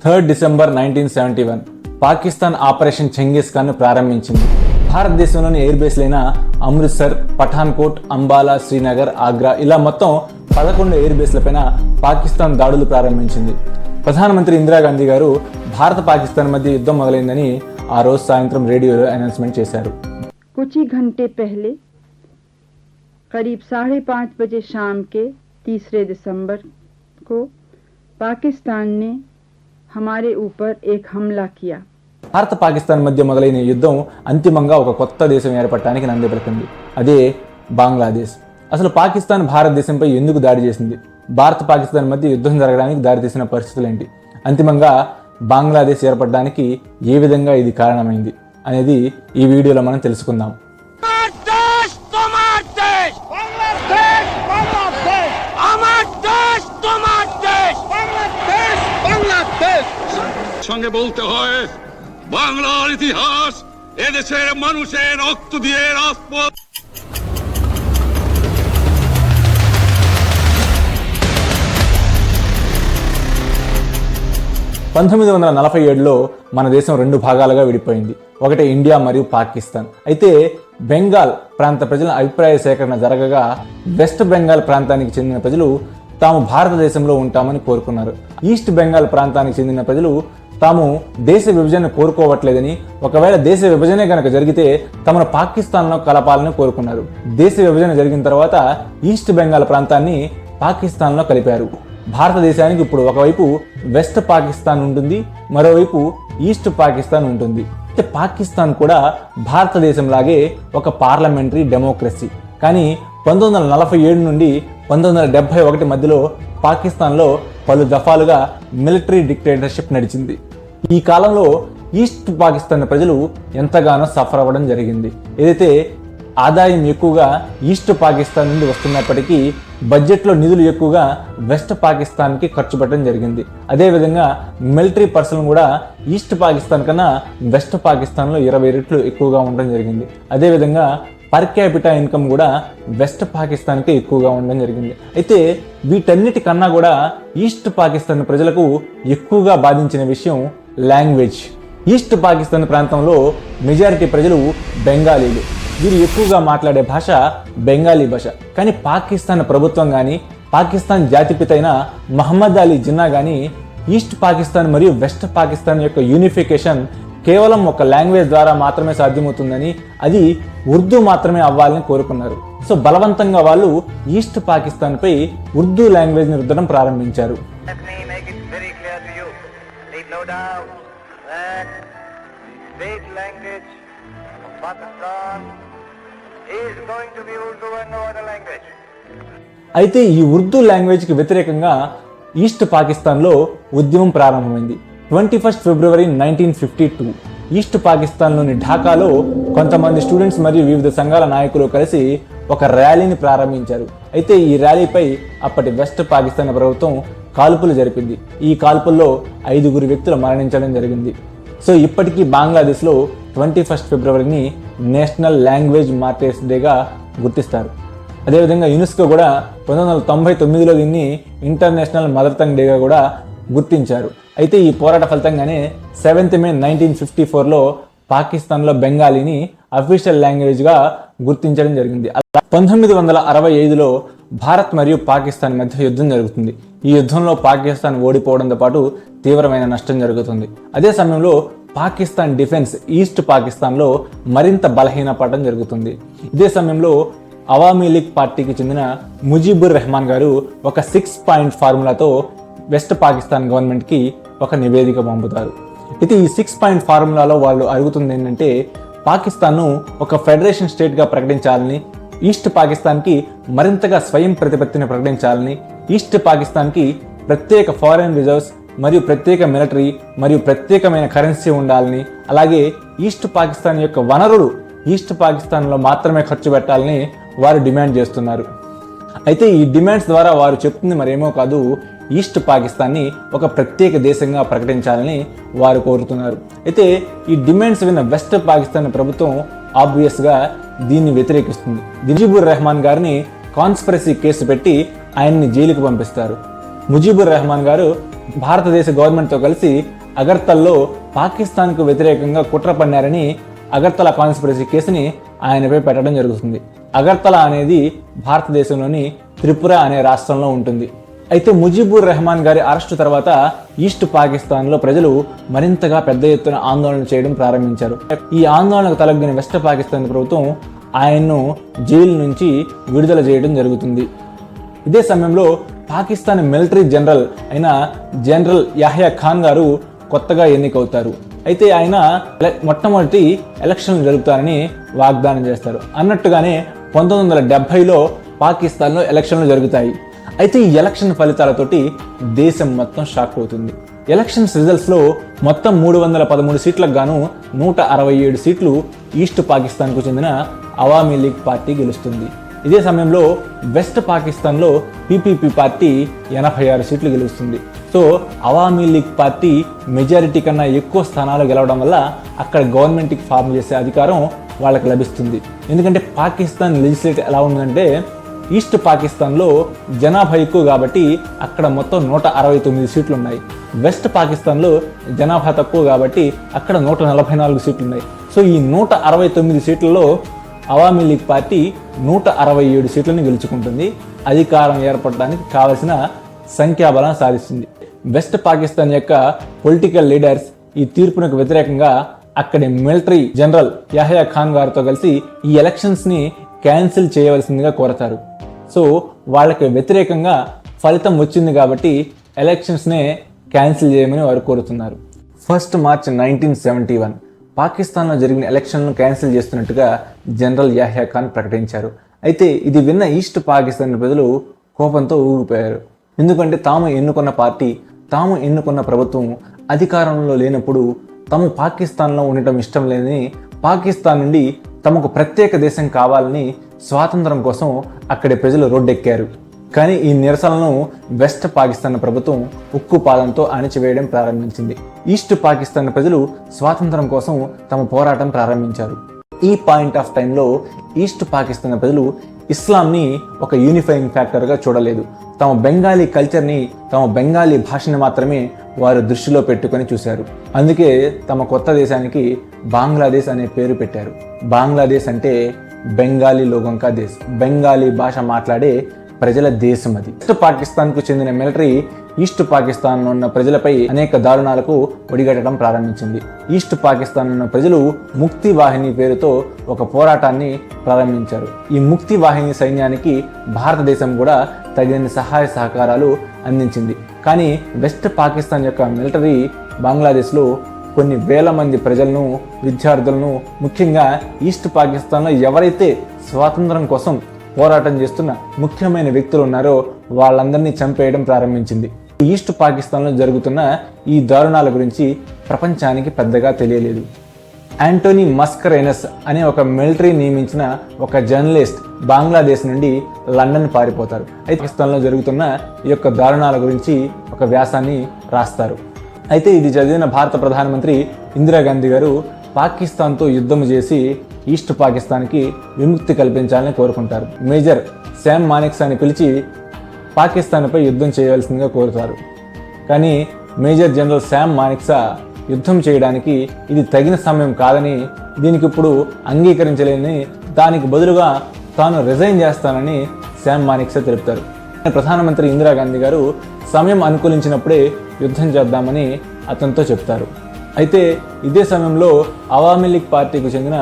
3 December 1971 Pakistan operation Genghis Khan ప్రారంభించింది. భారతదేశంలోని air బేస్లైన Amritsar, Pathankot, Ambala, Srinagar, Agra ఇలా మొత్తం 11 ఎయిర్ బేస్లపైన పాకిస్తాన్ దాడులు ప్రారంభించింది. ప్రధానమంత్రి ఇందిరాగాంధీ గారు భారత పాకిస్తాన్ మధ్య యుద్ధం మొదలైందని ఆ రోజు సాయంత్రం రేడియోలో అనౌన్స్మెంట్ చేశారు. कुछ ही घंटे पहले करीब 5:30 बजे शाम के 3 दिसंबर को पाकिस्तान ने हमारे ऊपर एक हमला किया. భారత పాకిస్తాన్ మధ్య మొదలైన యుద్ధం అంతిమంగా ఒక కొత్త దేశం ఏర్పడటానికి నాంది పలికింది. అదే బంగ్లాదేశ్. అసలు పాకిస్తాన్ భారతదేశంపై ఎందుకు దాడి చేసింది? భారత పాకిస్తాన్ మధ్య యుద్ధం జరగడానికి దారితీసిన పరిస్థితులు ఏంటి? అంతిమంగా బంగ్లాదేశ్ ఏర్పడడానికి ఏ విధంగా ఇది కారణమైంది అనేది ఈ వీడియోలో మనం తెలుసుకుందాం. সঙ্গে বলতে হয় বাংলার ইতিহাস এদেশের মানুষের রক্ত দিয়ে রাজপথ। 1947లో మన దేశం 2 భాగాలుగా విడిపోయింది. ఒకటి ఇండియా మరియు పాకిస్తాన్. అయితే బెంగాల్ ప్రాంత ప్రజల అభిప్రాయ సేకరణ జరగగా వెస్ట్ బెంగాల్ ప్రాంతానికి చెందిన ప్రజలు తాము భారతదేశంలో ఉంటామని కోరుకున్నారు. ఈస్ట్ బెంగాల్ ప్రాంతానికి చెందిన ప్రజలు తాము దేశ విభజన కోరుకోవట్లేదని, ఒకవేళ దేశ విభజనే కనుక జరిగితే తమను పాకిస్తాన్లో కలపాలని కోరుకున్నారు. దేశ విభజన జరిగిన తర్వాత ఈస్ట్ బెంగాల్ ప్రాంతాన్ని పాకిస్తాన్లో కలిపారు. భారతదేశానికి ఇప్పుడు ఒకవైపు వెస్ట్ పాకిస్తాన్ ఉంటుంది, మరోవైపు ఈస్ట్ పాకిస్తాన్ ఉంటుంది. అయితే పాకిస్తాన్ కూడా భారతదేశంలాగే ఒక పార్లమెంటరీ డెమోక్రసీ. కానీ 1947 నుండి 1971 మధ్యలో పాకిస్తాన్లో పలు దఫాలుగా మిలిటరీ డిక్టేటర్షిప్ నడిచింది. ఈ కాలంలో ఈస్ట్ పాకిస్తాన్ ప్రజలు ఎంతగానో సఫర్ అవ్వడం జరిగింది. ఏదైతే ఆదాయం ఎక్కువగా ఈస్ట్ పాకిస్తాన్ నుండి వస్తున్నప్పటికీ బడ్జెట్లో నిధులు ఎక్కువగా వెస్ట్ పాకిస్తాన్కి ఖర్చు పెట్టడం జరిగింది. అదేవిధంగా మిలిటరీ పర్సన్ కూడా ఈస్ట్ పాకిస్తాన్ కన్నా వెస్ట్ పాకిస్తాన్లో 20 రెట్లు ఎక్కువగా ఉండడం జరిగింది. అదేవిధంగా పర్ క్యాపిటా ఇన్కమ్ కూడా వెస్ట్ పాకిస్తాన్కి ఎక్కువగా ఉండడం జరిగింది. అయితే వీటన్నిటికన్నా కూడా ఈస్ట్ పాకిస్తాన్ ప్రజలకు ఎక్కువగా బాధించిన విషయం లాంగ్వేజ్. ఈస్ట్ పాకిస్తాన్ ప్రాంతంలో మెజారిటీ ప్రజలు బెంగాలీలు. వీరు ఎక్కువగా మాట్లాడే భాష బెంగాలీ భాష. కానీ పాకిస్తాన్ ప్రభుత్వం కానీ పాకిస్తాన్ జాతిపిత అయిన మహమ్మద్ అలీ జిన్నా కానీ ఈస్ట్ పాకిస్తాన్ మరియు వెస్ట్ పాకిస్తాన్ యొక్క యూనిఫికేషన్ కేవలం ఒక లాంగ్వేజ్ ద్వారా మాత్రమే సాధ్యమవుతుందని, అది ఉర్దూ మాత్రమే అవ్వాలని కోరుకున్నారు. సో బలవంతంగా వాళ్ళు ఈస్ట్ పాకిస్తాన్ పై ఉర్దూ లాంగ్వేజ్ ని రుద్దడం ప్రారంభించారు. అయితే ఈ ఉర్దూ లాంగ్వేజ్ కి వ్యతిరేకంగా ఈస్ట్ పాకిస్తాన్లో ఉద్యమం ప్రారంభమైంది. 21 ఫిబ్రవరి 1952 ఈస్ట్ పాకిస్తాన్లోని ఢాకాలో కొంతమంది స్టూడెంట్స్ మరియు వివిధ సంఘాల నాయకులు కలిసి ఒక ర్యాలీని ప్రారంభించారు. అయితే ఈ ర్యాలీపై అప్పటి వెస్ట్ పాకిస్తాన్ ప్రభుత్వం కాల్పులు జరిపింది. ఈ కాల్పుల్లో 5 వ్యక్తులు మరణించడం జరిగింది. సో ఇప్పటికీ బంగ్లాదేశ్లో 21 ఫిబ్రవరిని నేషనల్ లాంగ్వేజ్ మార్టైర్స్ డేగా గుర్తిస్తారు. అదేవిధంగా యునెస్కో కూడా 1999లో దీన్ని ఇంటర్నేషనల్ మదర్ టంగ్ డేగా కూడా గుర్తించారు. అయితే ఈ పోరాట ఫలితంగానే 7th మే 1954లో పాకిస్తాన్లో బెంగాలీని అఫీషియల్ లాంగ్వేజ్గా గుర్తించడం జరిగింది. 1965లో భారత్ మరియు పాకిస్తాన్ మధ్య యుద్ధం జరుగుతుంది. ఈ యుద్ధంలో పాకిస్తాన్ ఓడిపోవడంతో పాటు తీవ్రమైన నష్టం జరుగుతుంది. అదే సమయంలో పాకిస్తాన్ డిఫెన్స్ ఈస్ట్ పాకిస్తాన్లో మరింత బలహీనపడడం జరుగుతుంది. ఇదే సమయంలో అవామీ లీగ్ పార్టీకి చెందిన ముజీబుర్ రెహమాన్ గారు ఒక 6 పాయింట్ ఫార్ములాతో వెస్ట్ పాకిస్తాన్ గవర్నమెంట్కి ఒక నివేదిక పంపుతారు. అయితే ఈ 6 పాయింట్ ఫార్ములాలో వాళ్ళు అడుగుతుంది ఏంటంటే పాకిస్తాన్ను ఒక ఫెడరేషన్ స్టేట్గా ప్రకటించాలని, ఈస్ట్ పాకిస్తాన్కి మరింతగా స్వయం ప్రతిపత్తిని ప్రకటించాలని, ఈస్ట్ పాకిస్తాన్కి ప్రత్యేక ఫారెన్ రిజర్వ్స్ మరియు ప్రత్యేక మిలిటరీ మరియు ప్రత్యేకమైన కరెన్సీ ఉండాలని, అలాగే ఈస్ట్ పాకిస్తాన్ యొక్క వనరులు ఈస్ట్ పాకిస్తాన్లో మాత్రమే ఖర్చు పెట్టాలని వారు డిమాండ్ చేస్తున్నారు. అయితే ఈ డిమాండ్స్ ద్వారా వారు చెప్తుంది మరేమో కాదు, ఈస్ట్ పాకిస్తాన్ని ఒక ప్రత్యేక దేశంగా ప్రకటించాలని వారు కోరుతున్నారు. అయితే ఈ డిమాండ్స్ విన్న వెస్ట్ పాకిస్తాన్ ప్రభుత్వం ఆబ్వియస్గా దీన్ని వ్యతిరేకిస్తుంది. ముజీబుర్ రెహమాన్ గారిని కాన్స్పిరసీ కేసు పెట్టి ఆయన్ని జైలుకు పంపిస్తారు. ముజీబుర్ రెహమాన్ గారు భారతదేశ గవర్నమెంట్తో కలిసి అగర్తల్లో పాకిస్తాన్కు వ్యతిరేకంగా కుట్ర పన్నారని అగర్తల కాన్స్పిరసీ కేసుని ఆయనపై పెట్టడం జరుగుతుంది. అగర్తల అనేది భారతదేశంలోని త్రిపుర అనే రాష్ట్రంలో ఉంటుంది. అయితే ముజీబుర్ రెహమాన్ గారి అరెస్టు తర్వాత ఈస్ట్ పాకిస్తాన్లో ప్రజలు మరింతగా పెద్ద ఎత్తున ఆందోళన చేయడం ప్రారంభించారు. ఈ ఆందోళనకు తలగ్గిన వెస్ట్ పాకిస్తాన్ ప్రభుత్వం ఆయన్ను జైలు నుంచి విడుదల చేయడం జరుగుతుంది. ఇదే సమయంలో పాకిస్తాన్ మిలిటరీ జనరల్ అయిన జనరల్ యాహ్యా ఖాన్ గారు కొత్తగా ఎన్నికవుతారు. అయితే ఆయన మొట్టమొదటి ఎలక్షన్లు జరుపుతారని వాగ్దానం చేస్తారు. అన్నట్టుగానే 1970లో పాకిస్తాన్లో ఎలక్షన్లు జరుగుతాయి. అయితే ఈ ఎలక్షన్ ఫలితాలతోటి దేశం మొత్తం షాక్ అవుతుంది. ఎలక్షన్స్ రిజల్ట్స్లో మొత్తం 313 సీట్లకు గాను 167 సీట్లు ఈస్ట్ పాకిస్తాన్కు చెందిన అవామీ లీగ్ పార్టీ గెలుస్తుంది. ఇదే సమయంలో వెస్ట్ పాకిస్తాన్లో పీపీపీ పార్టీ 86 సీట్లు గెలుస్తుంది. So Awami league party majority కన్నా ఎక్కువ స్థానాలు గెలవడం వల్ల అక్కడ గవర్నమెంట్కి ఫామ్ చేసే అధికారం వాళ్ళకి లభిస్తుంది. ఎందుకంటే పాకిస్తాన్ లెజిస్లేటివ్ ఎలా ఉందంటే ఈస్ట్ పాకిస్తాన్లో జనాభా ఎక్కువ కాబట్టి అక్కడ మొత్తం 169 సీట్లు ఉన్నాయి. వెస్ట్ పాకిస్తాన్లో జనాభా తక్కువ కాబట్టి అక్కడ 144 సీట్లు ఉన్నాయి. సో ఈ 169 సీట్లలో అవామీ లీగ్ పార్టీ 167 సీట్లను గెలుచుకుంటుంది. అధికారం ఏర్పడడానికి కావలసిన సంఖ్యాబలం సాధిస్తుంది. వెస్ట్ పాకిస్తాన్ యొక్క పొలిటికల్ లీడర్స్ ఈ తీర్పునకు వ్యతిరేకంగా అక్కడి మిలిటరీ జనరల్ యాహ్యా ఖాన్ గారితో కలిసి ఈ ఎలక్షన్స్ని క్యాన్సిల్ చేయవలసిందిగా కోరతారు. సో వాళ్ళకి వ్యతిరేకంగా ఫలితం వచ్చింది కాబట్టి ఎలక్షన్స్నే క్యాన్సిల్ చేయమని వారు కోరుతున్నారు. 1 మార్చ్ 1971 పాకిస్తాన్లో జరిగిన ఎలక్షన్లను క్యాన్సిల్ చేస్తున్నట్టుగా జనరల్ యాహ్యా ఖాన్ ప్రకటించారు. అయితే ఇది విన్న ఈస్ట్ పాకిస్తాన్ ప్రజలు కోపంతో ఊగిపోయారు. ఎందుకంటే తాము ఎన్నుకున్న పార్టీ, తాము ఎన్నుకున్న ప్రభుత్వం అధికారంలో లేనప్పుడు తాము పాకిస్తాన్లో ఉండటం ఇష్టం లేదని పాకిస్తాన్ నుండి తమకు ప్రత్యేక దేశం కావాలని స్వాతంత్రం కోసం అక్కడి ప్రజలు రోడ్డెక్కారు. కానీ ఈ నిరసనలను వెస్ట్ పాకిస్తాన్ ప్రభుత్వం ఉక్కు పాదంతో అణిచివేయడం ప్రారంభించింది. ఈస్ట్ పాకిస్తాన్ ప్రజలు స్వాతంత్రం కోసం తమ పోరాటం ప్రారంభించారు. ఈ పాయింట్ ఆఫ్ టైంలో ఈస్ట్ పాకిస్తాన్ ప్రజలు ఇస్లాంని ఒక యూనిఫైయింగ్ ఫ్యాక్టర్గా చూడలేదు. తమ బెంగాలీ కల్చర్ని, తమ బెంగాలీ భాషని మాత్రమే వారు దృష్టిలో పెట్టుకొని చూశారు. అందుకే తమ కొత్త దేశానికి బంగ్లాదేశ్ అనే పేరు పెట్టారు. బంగ్లాదేశ్ అంటే బెంగాలీ లోగోं का देश, బెంగాలీ భాష మాట్లాడే ప్రజల దేశం అది. ఈస్ట్ పాకిస్తాన్కు చెందిన మిలిటరీ ఈస్ట్ పాకిస్తాన్లో ఉన్న ప్రజలపై అనేక దారుణాలకు ఒడిగట్టడం ప్రారంభించింది. ఈస్ట్ పాకిస్తాన్ ఉన్న ప్రజలు ముక్తి వాహిని పేరుతో ఒక పోరాటాన్ని ప్రారంభించారు. ఈ ముక్తి వాహిని సైన్యానికి భారతదేశం కూడా తగిన సహాయ సహకారాలు అందించింది. కానీ వెస్ట్ పాకిస్తాన్ యొక్క మిలిటరీ బంగ్లాదేశ్లో కొన్ని వేల మంది ప్రజలను, విద్యార్థులను, ముఖ్యంగా ఈస్ట్ పాకిస్తాన్లో ఎవరైతే స్వాతంత్రం కోసం పోరాటం చేస్తున్న ముఖ్యమైన వ్యక్తులు ఉన్నారో వాళ్ళందరినీ చంపేయడం ప్రారంభించింది. ఈస్ట్ పాకిస్తాన్లో జరుగుతున్న ఈ దారుణాల గురించి ప్రపంచానికి పెద్దగా తెలియలేదు. యాంటోనీ మస్కరేనస్ అనే ఒక మిలిటరీ నియమించిన ఒక జర్నలిస్ట్ బంగ్లాదేశ్ నుండి లండన్ పారిపోతారు. అయితే పాకిస్తాన్లో జరుగుతున్న ఈ యొక్క దారుణాల గురించి ఒక వ్యాసాన్ని రాస్తారు. అయితే ఇది చదివిన భారత ప్రధానమంత్రి ఇందిరాగాంధీ గారు పాకిస్తాన్తో యుద్ధం చేసి ఈస్ట్ పాకిస్తాన్కి విముక్తి కల్పించాలని కోరుకుంటారు. మేజర్ శామ్ మానిక్స్ అని పిలిచి పాకిస్తాన్పై యుద్ధం చేయవలసిందిగా కోరుతారు. కానీ మేజర్ జనరల్ శామ్ మానిక్సా యుద్ధం చేయడానికి ఇది తగిన సమయం కాదని, దీనికి ఇప్పుడు అంగీకరించలేని, దానికి బదులుగా తాను రిజైన్ చేస్తానని శామ్ మానిక్సా తెలుపుతారు. ప్రధానమంత్రి ఇందిరాగాంధీ గారు సమయం అనుకూలించినప్పుడే యుద్ధం చేద్దామని అతనితో చెప్తారు. అయితే ఇదే సమయంలో అవామీ లీగ్ పార్టీకి చెందిన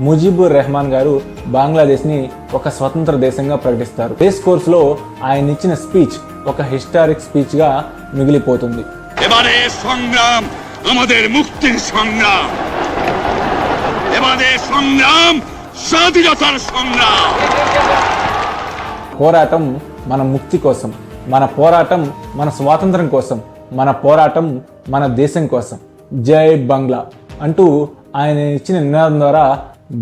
ముజీబుర్ రెహమాన్ గారు బంగ్లాదేశ్ని ఒక స్వతంత్ర దేశంగా ప్రకటిస్తారు. రేస్ కోర్సులో ఆయన ఇచ్చిన స్పీచ్ ఒక హిస్టారిక్ స్పీచ్గా మిగిలిపోతుంది. এবারে সংগ্রাম আমাদের মুক্তির সংগ্রাম, এবারে সংগ্রাম স্বাধীনতার সংগ্রাম. పోరాటం మన ముక్తి కోసం, మన పోరాటం మన స్వాతంత్రం కోసం, మన పోరాటం మన దేశం కోసం. జై బంగ్లా అంటూ ఆయన ఇచ్చిన నినాదం ద్వారా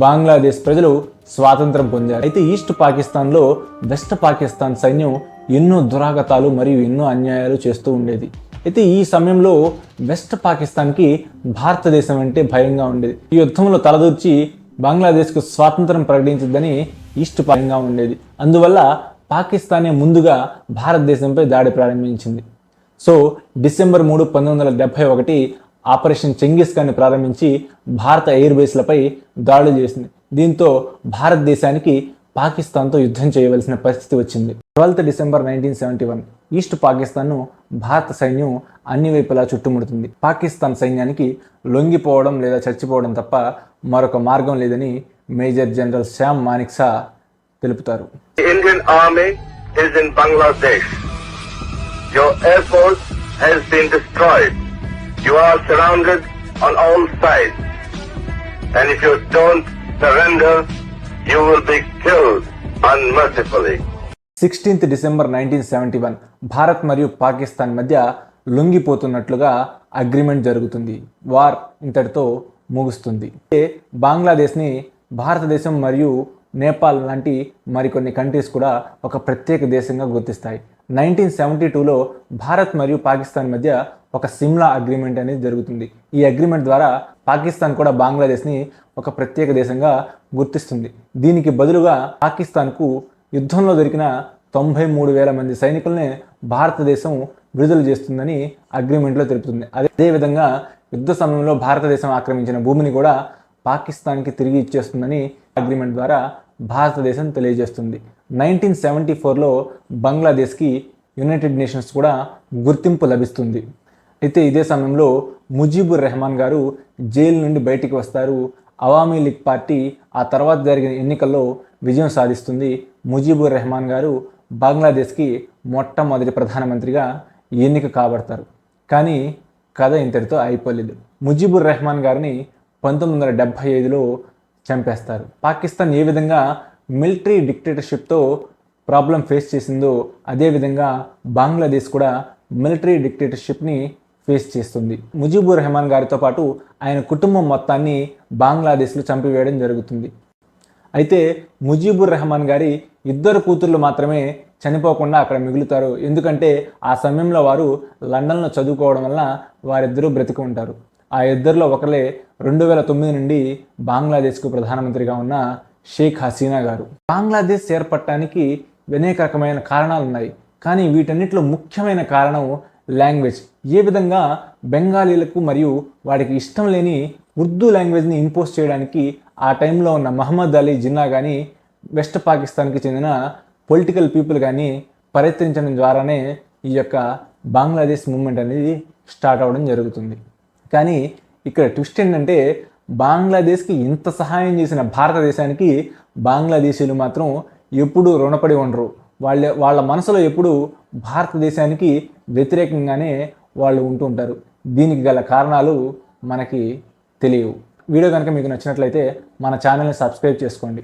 బంగ్లాదేశ్ ప్రజలు స్వాతంత్రం పొందారు. అయితే ఈస్ట్ పాకిస్తాన్లో వెస్ట్ పాకిస్తాన్ సైన్యం ఎన్నో దురాగతాలు మరియు ఎన్నో అన్యాయాలు చేస్తూ ఉండేది. అయితే ఈ సమయంలో వెస్ట్ పాకిస్తాన్కి భారతదేశం అంటే భయంగా ఉండేది. ఈ యుద్ధంలో తలదూర్చి బంగ్లాదేశ్కు స్వాతంత్రం ప్రకటించద్దని ఈస్ట్ భయంగా ఉండేది. అందువల్ల పాకిస్తానే ముందుగా భారతదేశంపై దాడి ప్రారంభించింది. సో డిసెంబర్ 3, 1971 ఆపరేషన్ చెంగిస్ ఖాన్ని ప్రారంభించి భారత ఎయిర్ బేస్లపై దాడులు చేసింది. దీంతో భారతదేశానికి పాకిస్తాన్తో యుద్ధం చేయవలసిన పరిస్థితి వచ్చింది. 12 డిసెంబర్ 1971 ఈస్ట్ పాకిస్తాన్ను భారత సైన్యం అన్ని వైపులా చుట్టుముడుతుంది. పాకిస్తాన్ సైన్యానికి లొంగిపోవడం లేదా చచ్చిపోవడం తప్ప మరొక మార్గం లేదని మేజర్ జనరల్ శ్యామ్ మానిక్సా తెలుపుతారు. Indian Army is in Bangladesh. Your air force has been destroyed. You are surrounded on all sides. And if you don't surrender, you will be killed unmercifully. 16th December 1971 Bharat మరియు పాకిస్తాన్ మధ్య లొంగిపోతున్నట్లుగా agreement జరుగుతుంది. War ఇంతటితో ముగుస్తుంది. బంగ్లాదేశ్ని భారతదేశం మరియు నేపాల్ లాంటి మరికొన్ని countries కూడా ఒక ప్రత్యేక దేశంగా గుర్తిస్తాయి. 1972లో భారత్ మరియు పాకిస్తాన్ మధ్య ఒక సిమ్లా అగ్రిమెంట్ అనేది జరుగుతుంది. ఈ అగ్రిమెంట్ ద్వారా పాకిస్తాన్ కూడా బంగ్లాదేశ్ని ఒక ప్రత్యేక దేశంగా గుర్తిస్తుంది. దీనికి బదులుగా పాకిస్తాన్కు యుద్ధంలో దొరికిన 93,000 మంది సైనికుల్ని భారతదేశం విడుదల చేస్తుందని అగ్రిమెంట్లో తెలుపుతుంది. అదేవిధంగా యుద్ధ సమయంలో భారతదేశం ఆక్రమించిన భూమిని కూడా పాకిస్తాన్కి తిరిగి ఇచ్చేస్తుందని అగ్రిమెంట్ ద్వారా భారతదేశం తెలియజేస్తుంది. 1974లో బంగ్లాదేశ్కి యునైటెడ్ నేషన్స్ కూడా గుర్తింపు లభిస్తుంది. అయితే ఇదే సమయంలో ముజీబుర్ రెహమాన్ గారు జైలు నుండి బయటికి వస్తారు. అవామీ లీగ్ పార్టీ ఆ తర్వాత జరిగిన ఎన్నికల్లో విజయం సాధిస్తుంది. ముజీబుర్ రెహమాన్ గారు బంగ్లాదేశ్కి మొట్టమొదటి ప్రధానమంత్రిగా ఎన్నిక కాబడతారు. కానీ కథ ఇంతటితో అయిపోలేదు. ముజీబుర్ రెహమాన్ గారిని 1975లో చంపేస్తారు. పాకిస్తాన్ ఏ విధంగా మిలిటరీ డిక్టేటర్షిప్తో ప్రాబ్లం ఫేస్ చేసిందో అదేవిధంగా బంగ్లాదేశ్ కూడా మిలిటరీ డిక్టేటర్షిప్ని ఫేస్ చేస్తుంది. ముజీబుర్ రెహమాన్ గారితో పాటు ఆయన కుటుంబం మొత్తాన్ని బంగ్లాదేశ్లో చంపివేయడం జరుగుతుంది. అయితే ముజీబుర్ రెహమాన్ గారి 2 కూతుర్లు మాత్రమే చనిపోకుండా అక్కడ మిగులుతారు. ఎందుకంటే ఆ సమయంలో వారు లండన్లో చదువుకోవడం వల్ల వారిద్దరూ బ్రతికి ఉంటారు. ఆ ఇద్దరిలో ఒకరే 2009 నుండి బంగ్లాదేశ్కు ప్రధానమంత్రిగా ఉన్న షేక్ హసీనా గారు. బంగ్లాదేశ్ ఏర్పడటానికి అనేక రకమైన కారణాలు ఉన్నాయి. కానీ వీటన్నిటిలో ముఖ్యమైన కారణం లాంగ్వేజ్. ఏ విధంగా బెంగాలీలకు మరియు వాడికి ఇష్టం లేని ఉర్దూ లాంగ్వేజ్ని ఇంపోజ్ చేయడానికి ఆ టైంలో ఉన్న మహమ్మద్ అలీ జిన్నా కానీ వెస్ట్ పాకిస్తాన్కి చెందిన పొలిటికల్ పీపుల్ కానీ ప్రయత్నించడం ద్వారానే ఈ యొక్క బంగ్లాదేశ్ మూవ్మెంట్ అనేది స్టార్ట్ అవ్వడం జరుగుతుంది. కానీ ఇక్కడ ట్విస్ట్ ఏంటంటే బంగ్లాదేశ్కి ఇంత సహాయం చేసిన భారతదేశానికి బంగ్లాదేశీయులు మాత్రం ఎప్పుడూ రుణపడి ఉండరు. వాళ్ళ మనసులో ఎప్పుడూ భారతదేశానికి వ్యతిరేకంగానే వాళ్ళు ఉంటూ ఉంటారు. దీనికి గల కారణాలు మనకి తెలియవు. వీడియో కనుక మీకు నచ్చినట్లయితే మన ఛానల్ని సబ్స్క్రైబ్ చేసుకోండి.